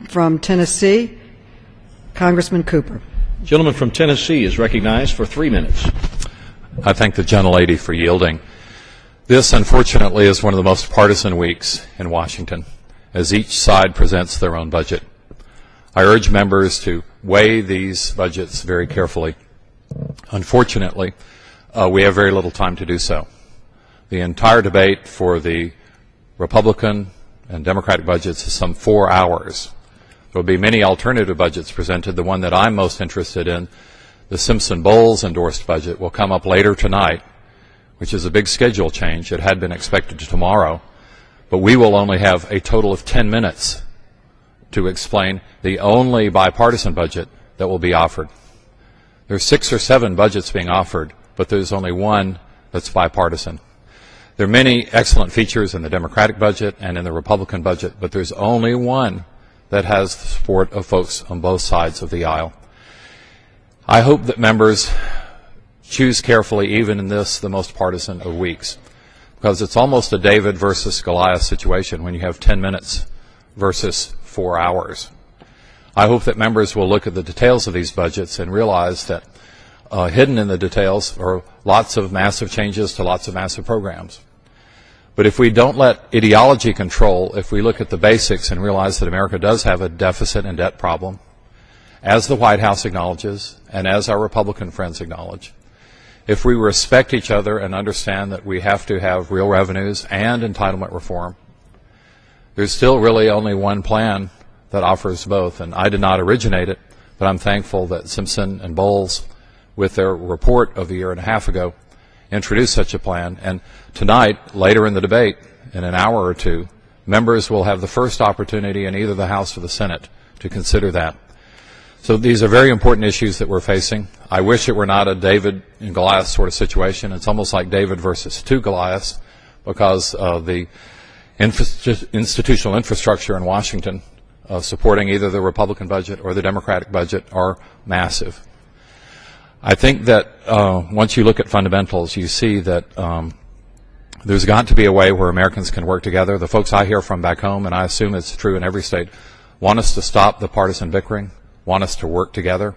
from Tennessee, Congressman Cooper. The gentleman from Tennessee is recognized for 3 minutes. I thank the gentlelady for yielding. This, unfortunately, is one of the most partisan weeks in Washington, as each side presents their own budget. I urge members to weigh these budgets very carefully. Unfortunately, we have very little time to do so. The entire debate for the Republican and Democratic budgets is some 4 hours. There will be many alternative budgets presented. The one that I'm most interested in, the Simpson-Bowles endorsed budget, will come up later tonight, which is a big schedule change. It had been expected to tomorrow, but we will only have a total of 10 minutes to explain the only bipartisan budget that will be offered. There are 6 or 7 budgets being offered, but there's only one that's bipartisan. There are many excellent features in the Democratic budget and in the Republican budget, but there's only one that has the support of folks on both sides of the aisle. I hope that members choose carefully, even in this, the most partisan of weeks, because it's almost a David versus Goliath situation when you have 10 minutes versus 4 hours. I hope that members will look at the details of these budgets and realize that hidden in the details are lots of massive changes to lots of massive programs. But if we don't let ideology control, if we look at the basics and realize that America does have a deficit and debt problem, as the White House acknowledges and as our Republican friends acknowledge, if we respect each other and understand that we have to have real revenues and entitlement reform, there's still really only one plan that offers both. And I did not originate it, but I'm thankful that Simpson and Bowles, with their report of a year and a half ago, introduced such a plan. And tonight, later in the debate, in an hour or two, members will have the first opportunity in either the House or the Senate to consider that. So these are very important issues that we're facing. I wish it were not a David and Goliath sort of situation. It's almost like David versus 2 Goliaths, because the institutional infrastructure in Washington supporting either the Republican budget or the Democratic budget are massive. I think that once you look at fundamentals, you see that there's got to be a way where Americans can work together. The folks I hear from back home, and I assume it's true in every state, want us to stop the partisan bickering, want us to work together.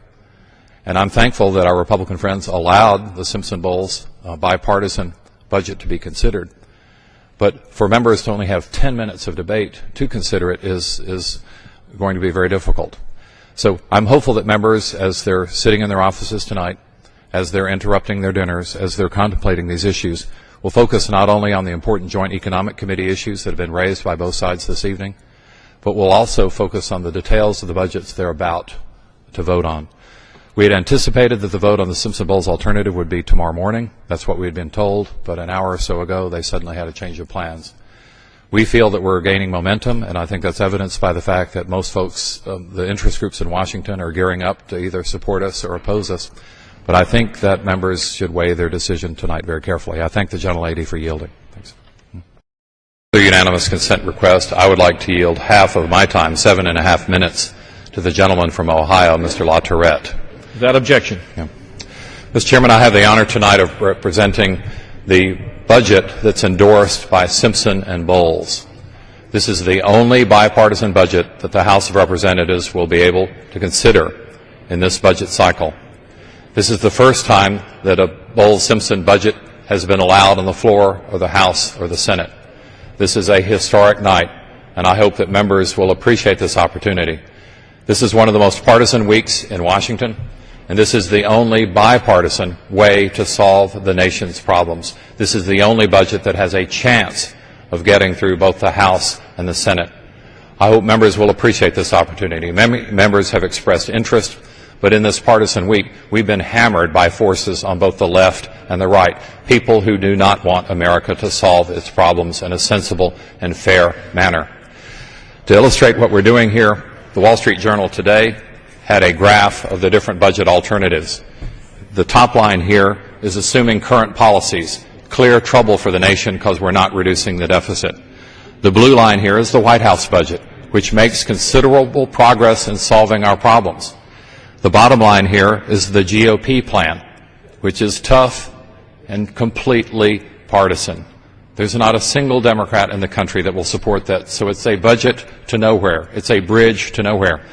And I'm thankful that our Republican friends allowed the Simpson-Bowles bipartisan budget to be considered. But for members to only have 10 minutes of debate to consider it is going to be very difficult. So I'm hopeful that members, as they're sitting in their offices tonight, as they're interrupting their dinners, as they're contemplating these issues, will focus not only on the important Joint Economic Committee issues that have been raised by both sides this evening, but will also focus on the details of the budgets they're about to vote on. We had anticipated that the vote on the Simpson-Bowles alternative would be tomorrow morning. That's what we had been told, but an hour or so ago they suddenly had a change of plans. We feel that we're gaining momentum, and I think that's evidenced by the fact that most folks, the interest groups in Washington, are gearing up to either support us or oppose us. But I think that members should weigh their decision tonight very carefully. I thank the gentlelady for yielding. Thanks. The unanimous consent request, I would like to yield half of my time, 7.5 minutes, to the gentleman from Ohio, Mr. LaTourette. Without objection. Yeah. Mr. Chairman, I have the honor tonight of representing the budget that's endorsed by Simpson and Bowles. This is the only bipartisan budget that the House of Representatives will be able to consider in this budget cycle. This is the first time that a Bowles-Simpson budget has been allowed on the floor of the House or the Senate. This is a historic night, and I hope that members will appreciate this opportunity. This is one of the most partisan weeks in Washington, and this is the only bipartisan way to solve the nation's problems. This is the only budget that has a chance of getting through both the House and the Senate. I hope members will appreciate this opportunity. Members have expressed interest, but in this partisan week, we've been hammered by forces on both the left and the right, people who do not want America to solve its problems in a sensible and fair manner. To illustrate what we're doing here, the Wall Street Journal today had a graph of the different budget alternatives. The top line here is assuming current policies, clear trouble for the nation because we're not reducing the deficit. The blue line here is the White House budget, which makes considerable progress in solving our problems. The bottom line here is the GOP plan, which is tough and completely partisan. There's not a single Democrat in the country that will support that. So it's a budget to nowhere. It's a bridge to nowhere.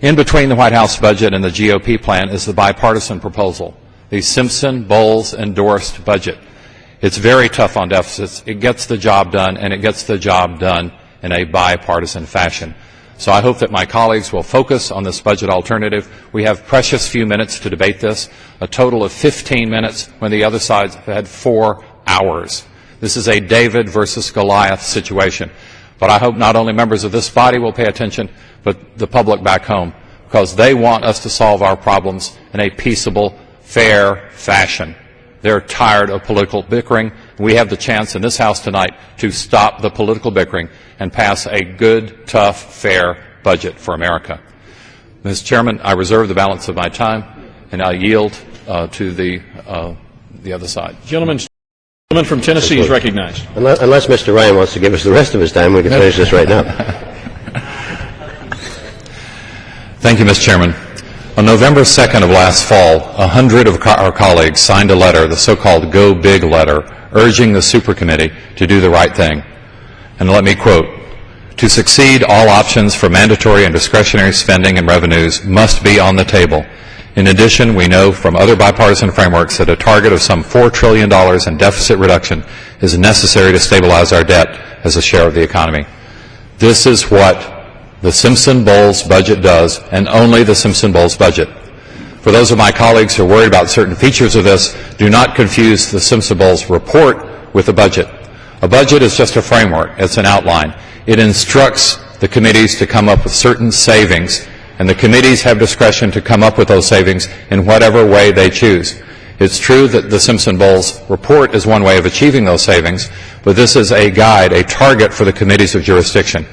In between the White House budget and the GOP plan is the bipartisan proposal, the Simpson-Bowles endorsed budget. It's very tough on deficits. It gets the job done, and it gets the job done in a bipartisan fashion. So I hope that my colleagues will focus on this budget alternative. We have precious few minutes to debate this, a total of 15 minutes when the other side had 4 hours. This is a David versus Goliath situation. But I hope not only members of this body will pay attention, but the public back home, because they want us to solve our problems in a peaceable, fair fashion. They're tired of political bickering. We have the chance in this House tonight to stop the political bickering and pass a good, tough, fair budget for America. Mr. Chairman, I reserve the balance of my time, and I yield to the other side. Gentleman from Tennessee is recognized. Unless Mr. Ryan wants to give us the rest of his time, we can finish this right now. Thank you, Mr. Chairman. On November 2nd of last fall, 100 of our colleagues signed a letter, the so-called Go Big letter, urging the Supercommittee to do the right thing. And let me quote, "To succeed, all options for mandatory and discretionary spending and revenues must be on the table. In addition, we know from other bipartisan frameworks that a target of some $4 trillion in deficit reduction is necessary to stabilize our debt as a share of the economy." This is what the Simpson-Bowles budget does, and only the Simpson-Bowles budget. For those of my colleagues who are worried about certain features of this, do not confuse the Simpson-Bowles report with the budget. A budget is just a framework. It's an outline. It instructs the committees to come up with certain savings, and the committees have discretion to come up with those savings in whatever way they choose. It's true that the Simpson-Bowles report is one way of achieving those savings, but this is a guide, a target for the committees of jurisdiction.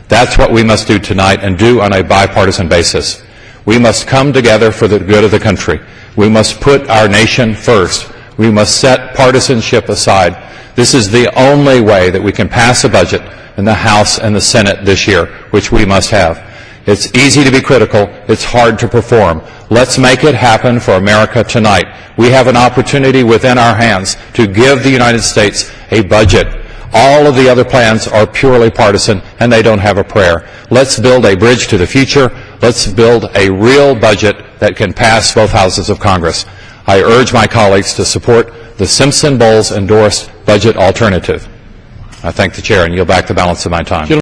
That's what we must do tonight, and do on a bipartisan basis. We must come together for the good of the country. We must put our nation first. We must set partisanship aside. This is the only way that we can pass a budget in the House and the Senate this year, which we must have. It's easy to be critical. It's hard to perform. Let's make it happen for America tonight. We have an opportunity within our hands to give the United States a budget. All of the other plans are purely partisan, and they don't have a prayer. Let's build a bridge to the future. Let's build a real budget that can pass both houses of Congress. I urge my colleagues to support the Simpson-Bowles endorsed budget alternative. I thank the Chair and yield back the balance of my time.